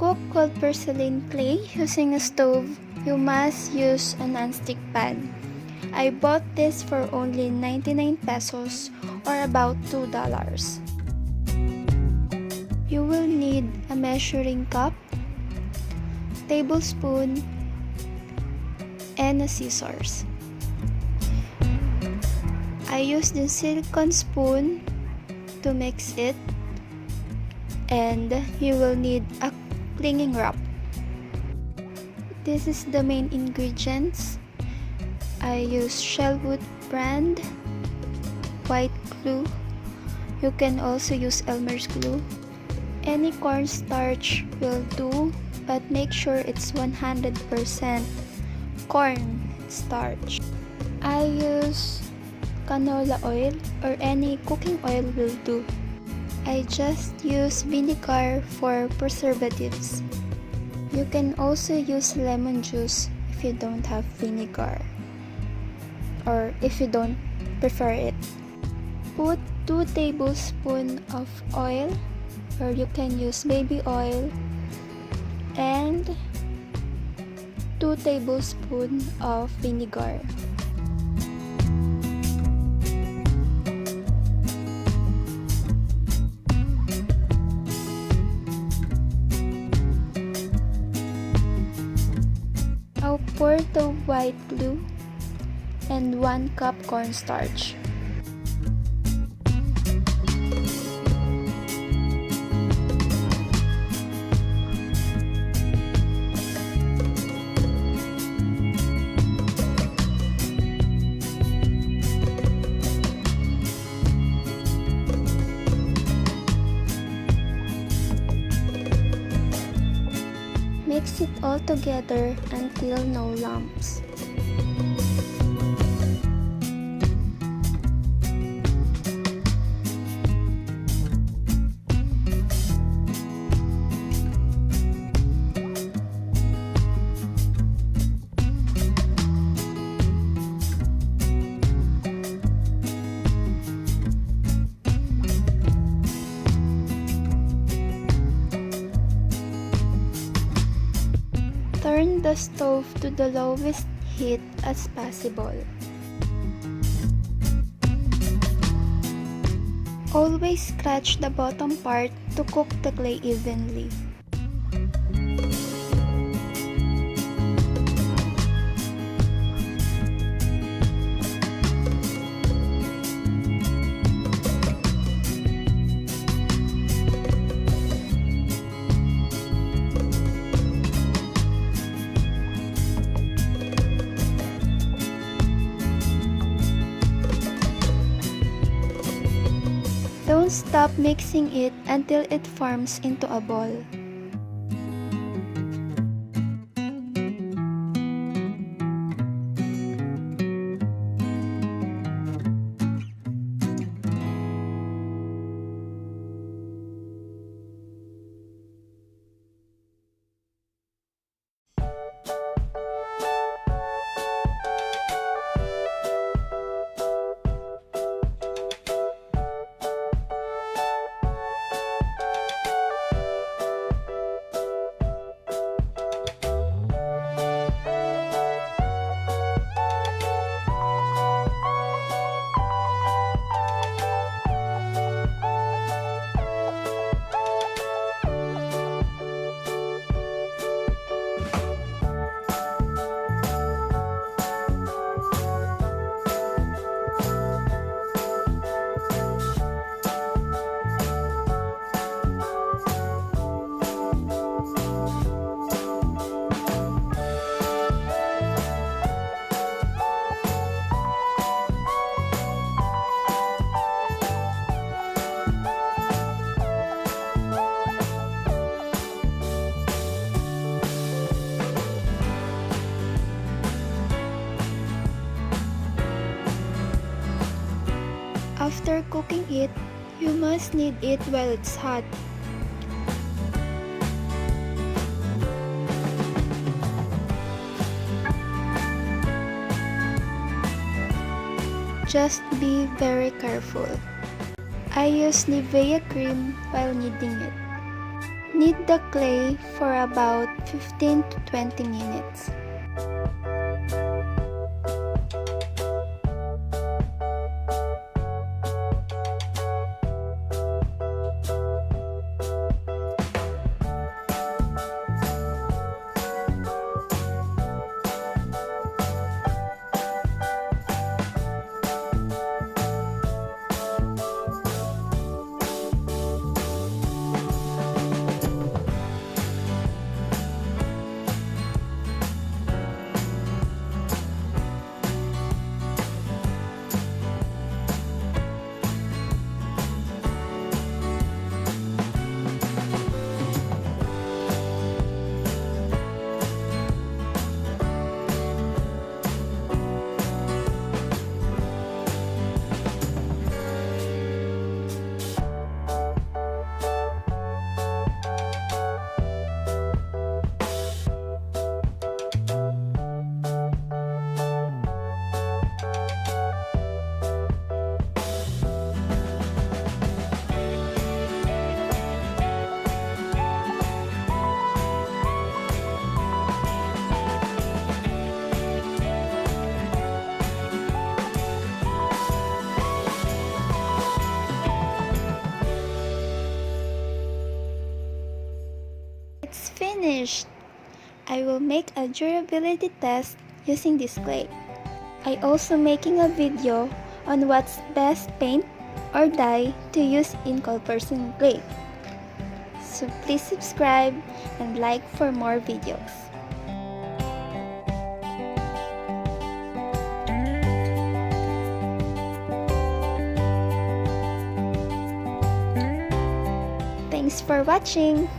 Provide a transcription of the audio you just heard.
cook cold porcelain clay using a stove, you must use a non-stick pan. I bought this for only 99 pesos or about $2. You will need a measuring cup, tablespoon, and a scissors. I used the silicone spoon to mix it, and you will need a clinging wrap. This is the main ingredients. I use Shellwood brand white glue. You can also use Elmer's glue. Any cornstarch will do, but make sure it's 100% corn starch. I use canola oil or any cooking oil will do. I just use vinegar for preservatives. You can also use lemon juice if you don't have vinegar or if you don't prefer it. Put 2 tablespoons of oil, or you can use baby oil, and 2 tablespoons of vinegar. I'll pour the white glue and 1 cup cornstarch. Mix it all together until no lumps. Turn the stove to the lowest heat as possible. Always scratch the bottom part to cook the clay evenly. Don't stop mixing it until it forms into a ball. After cooking it, you must knead it while it's hot. Just be very careful. I use Nivea cream while kneading it. Knead the clay for about 15 to 20 minutes. It's finished! I will make a durability test using this clay. I also making a video on what's best paint or dye to use in Cold Porcelain clay. So please subscribe and like for more videos. Thanks for watching!